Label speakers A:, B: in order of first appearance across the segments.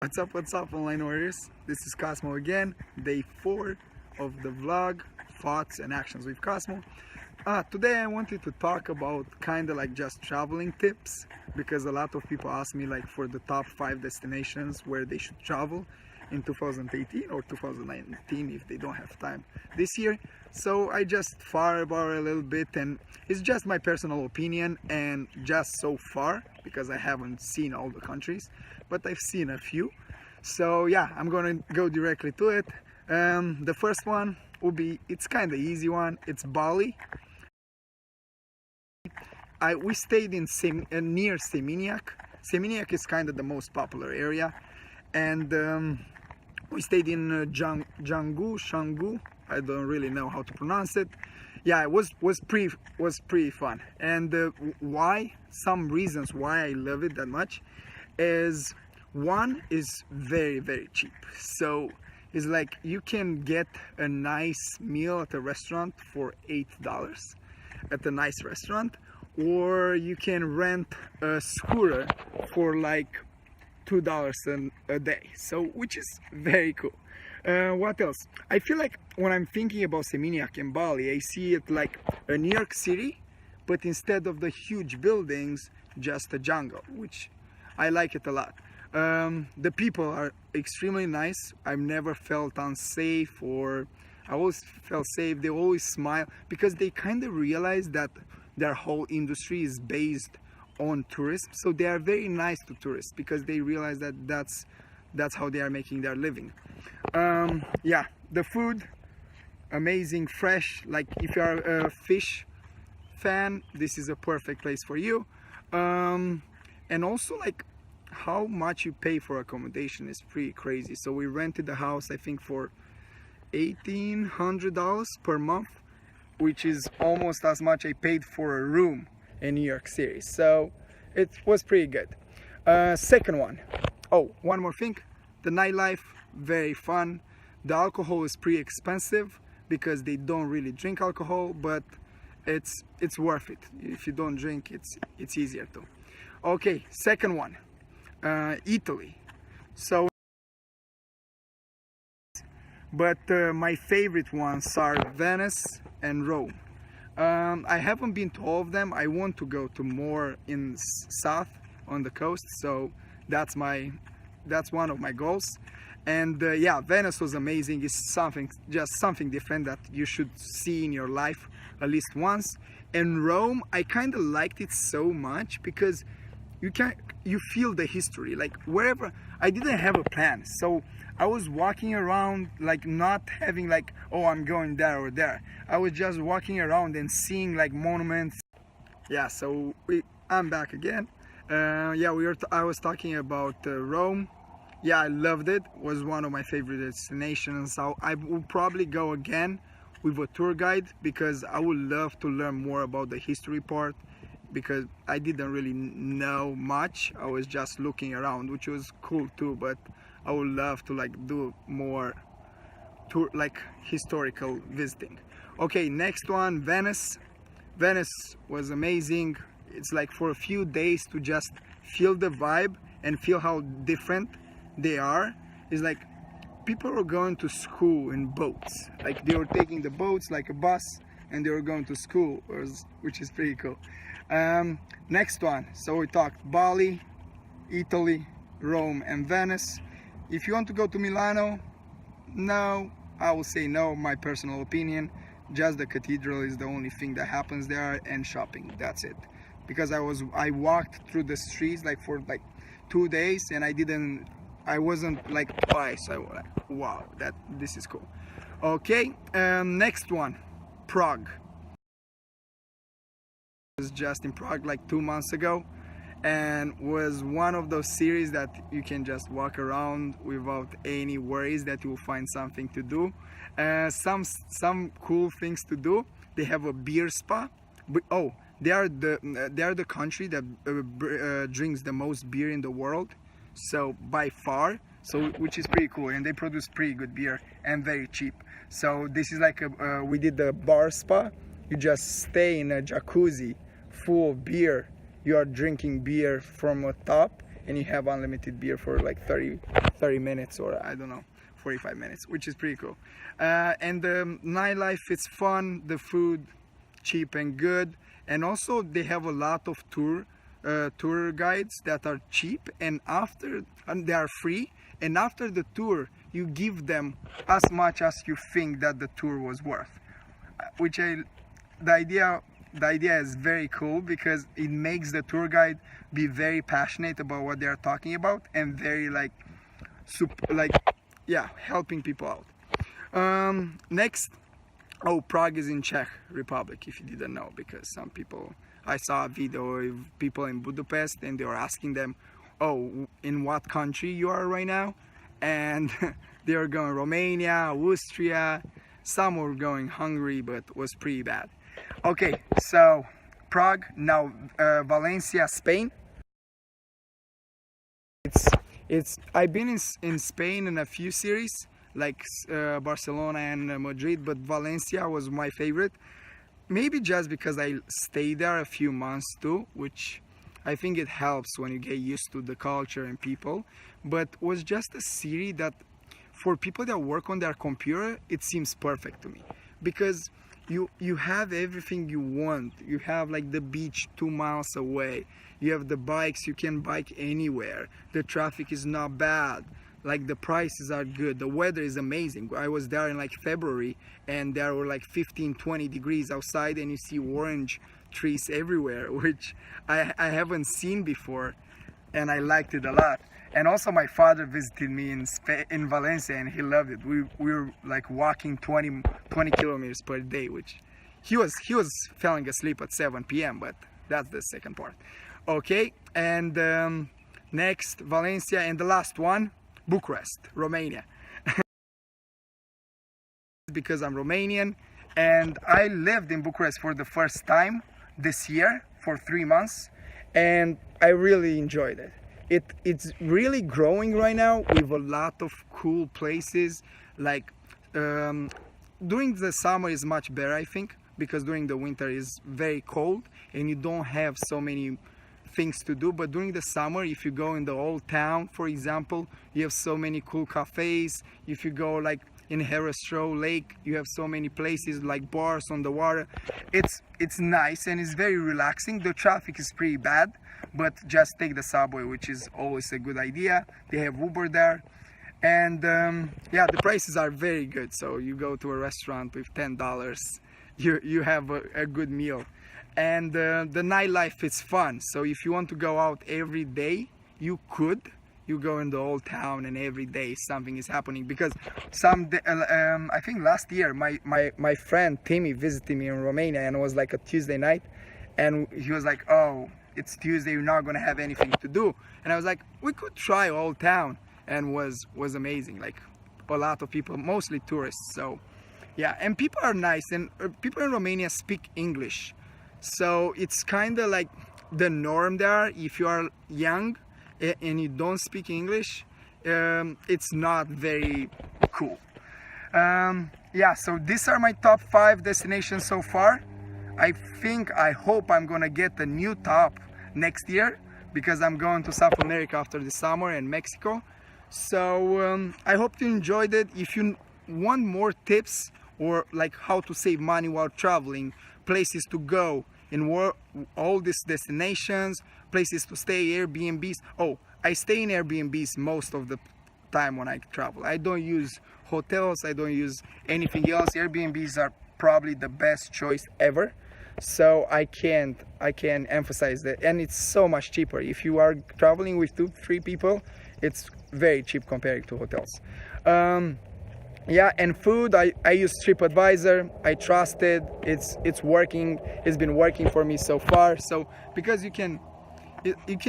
A: What's up, online warriors? This is Cosmo again, day 4 of the vlog, thoughts and actions with Cosmo. Today I wanted to talk about kind of like just traveling tips, because a lot of people ask me like for the top 5 destinations where they should travel in 2018 or 2019 if they don't have time this year. So I just thought about it a little bit, and it's just my personal opinion, and just so far, because I haven't seen all the countries, but I've seen a few. So yeah, I'm gonna go directly to it. The first one will be, it's kind of easy one, it's Bali. We stayed in near Seminyak. Seminyak is kind of the most popular area, and we stayed in Canggu. I don't really know how to pronounce it. Yeah, it was pretty fun. And why? Some reasons why I love it that much is, one is very cheap. So it's like you can get a nice meal at a restaurant for $8 at a nice restaurant, or you can rent a scooter for like $2 a day, so which is very cool. What else? I feel like when I'm thinking about Seminyak in Bali, I see it like a New York City, but instead of the huge buildings, just a jungle, which I like it a lot. The people are extremely nice. I've never felt unsafe, or I always felt safe. They always smile, because they kind of realize that their whole industry is based on tourism. So they are very nice to tourists, because they realize that that's how they are making their living. Yeah, the food, amazing, fresh. Like if you are a fish fan, this is a perfect place for you. And also, like, how much you pay for accommodation is pretty crazy. So we rented the house, I think, for $1,800 per month, which is almost as much I paid for a room in New York City. So it was pretty good. Second one, one more thing, the nightlife, very fun. The alcohol is pretty expensive because they don't really drink alcohol, but it's worth it. If you don't drink, it's easier to. Okay, second one, Italy. So, but my favorite ones are Venice and Rome. I haven't been to all of them. I want to go to more in south on the coast, so that's one of my goals. And yeah, Venice was amazing. It's just something different that you should see in your life at least once. And Rome, I kind of liked it so much because you feel the history. Like wherever, I didn't have a plan, so I was walking around, like not having like, oh, I'm going there or there. I was just walking around and seeing like monuments. Yeah, so I'm back again. Yeah, I was talking about Rome. Yeah, I loved it. It was one of my favorite destinations. So I will probably go again with a tour guide, because I would love to learn more about the history part, because I didn't really know much. I was just looking around, which was cool too, but I would love to like do more tour, like historical visiting. Okay, next one, Venice. Venice was amazing. It's like for a few days to just feel the vibe and feel how different they are. It's like people were going to school in boats. Like they were taking the boats like a bus, and they were going to school, which is pretty cool. Next one, so we talked Bali, Italy, Rome and Venice. If you want to go to Milano, no, I will say no, my personal opinion. Just the cathedral is the only thing that happens there, and shopping, that's it. Because I walked through the streets like for like 2 days, and I wasn't like twice. I was like, wow, this is cool. Okay, next one, Prague. I was just in Prague like 2 months ago, and was one of those cities that you can just walk around without any worries that you will find something to do. Some cool things to do. They have a beer spa. They are the country that drinks the most beer in the world, so by far. So which is pretty cool, and they produce pretty good beer and very cheap. So this is like we did the bar spa. You just stay in a jacuzzi full of beer. You are drinking beer from a top, and you have unlimited beer for like 30 minutes, or I don't know, 45 minutes, which is pretty cool. And the nightlife, it's fun, the food cheap and good, and also they have a lot of tour guides that are cheap, and they are free, and after the tour you give them as much as you think that the tour was worth, which the idea is very cool, because it makes the tour guide be very passionate about what they are talking about, and very like yeah, helping people out. Next, oh, Prague is in Czech Republic, if you didn't know, because some people, I saw a video of people in Budapest and they were asking them, oh, in what country you are right now? And they were going Romania, Austria, some were going Hungary, but it was pretty bad. Okay, so Prague, now Valencia, Spain. I've been in Spain in a few series, like Barcelona and Madrid, but Valencia was my favorite. Maybe just because I stayed there a few months too, which I think it helps when you get used to the culture and people. But was just a city that, for people that work on their computer, it seems perfect to me, because you have everything you want. You have like the beach 2 miles away, you have the bikes, you can bike anywhere, the traffic is not bad, like the prices are good, the weather is amazing. I was there in like February and there were like 15-20 degrees outside, and you see orange trees everywhere, which I haven't seen before, and I liked it a lot. And also my father visited me in Valencia, and he loved it. We were like walking 20 kilometers per day, which he was falling asleep at 7 p.m., but that's the second part. Okay, and next Valencia, and the last one, Bucharest, Romania. Because I'm Romanian, and I lived in Bucharest for the first time this year for 3 months, and I really enjoyed it. It's really growing right now with a lot of cool places. Like during the summer is much better, I think, because during the winter is very cold and you don't have so many things to do. But during the summer, if you go in the old town, for example, you have so many cool cafes. If you go like in Herrestrow Lake, you have so many places like bars on the water. It's nice and it's very relaxing. The traffic is pretty bad, but just take the subway, which is always a good idea. They have Uber there, and yeah, the prices are very good. So you go to a restaurant with $10, you have a good meal, and the nightlife is fun. So if you want to go out every day, you could. You go in the old town and every day something is happening, because I think last year my friend Timmy visited me in Romania, and it was like a Tuesday night, and he was like, oh, it's Tuesday, you're not gonna have anything to do. And I was like, we could try old town, and was amazing. Like a lot of people, mostly tourists. So yeah, and people are nice, and people in Romania speak English, so it's kind of like the norm there. If you are young and you don't speak English, it's not very cool. Yeah, so these are my top 5 destinations so far. I hope I'm gonna get a new top next year, because I'm going to South America after the summer, and Mexico. So I hope you enjoyed it. If you want more tips, or like how to save money while traveling, places to go, in all these destinations, places to stay, Airbnbs. Oh, I stay in Airbnbs most of the time when I travel. I don't use hotels, I don't use anything else. Airbnbs are probably the best choice ever. So I can emphasize that, and it's so much cheaper. If you are traveling with 2-3 people, it's very cheap compared to hotels. Yeah, and food, I use TripAdvisor. I trust it. It's working. It's been working for me so far. So because you can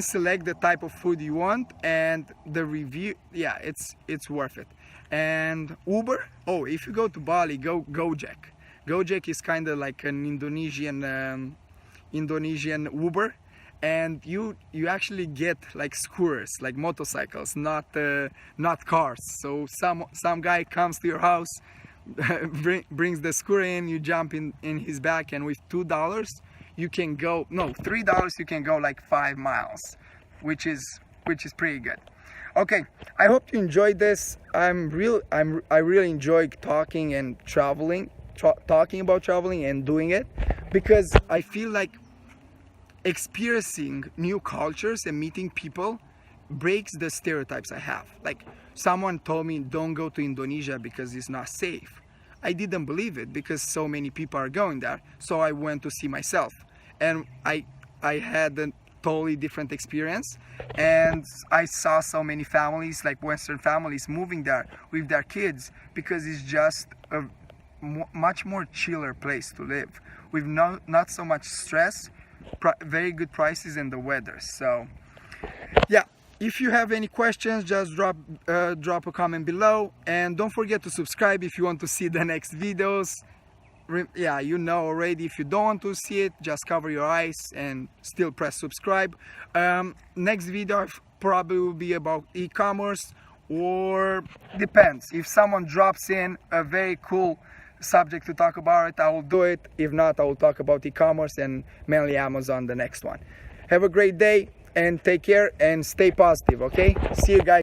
A: select the type of food you want, and the review, yeah, it's worth it. And Uber, oh, if you go to Bali, go Gojek. Gojek is kind of like an Indonesian Uber, and you actually get like scooters, like motorcycles, not cars. So some guy comes to your house, brings the scooter in, you jump in his back, and with $2 you can go, no, $3 you can go like 5 miles, which is which is pretty good. Okay, I hope you enjoyed this. I really enjoy talking and traveling, talking about traveling and doing it, because I feel like experiencing new cultures and meeting people breaks the stereotypes I have. Like, someone told me don't go to Indonesia because it's not safe. I didn't believe it because so many people are going there. So I went to see myself, and I had a totally different experience, and I saw so many families, like Western families, moving there with their kids because it's just a much more chiller place to live with not so much stress, very good prices, and the weather. So yeah, if you have any questions, just drop a comment below, and don't forget to subscribe if you want to see the next videos. Yeah, you know already. If you don't want to see it, just cover your eyes and still press subscribe. Next video probably will be about e-commerce, or depends. If someone drops in a very cool subject to talk about it, I will do it. If not, I will talk about e-commerce and mainly Amazon the next one. Have a great day and take care and stay positive, okay? See you guys.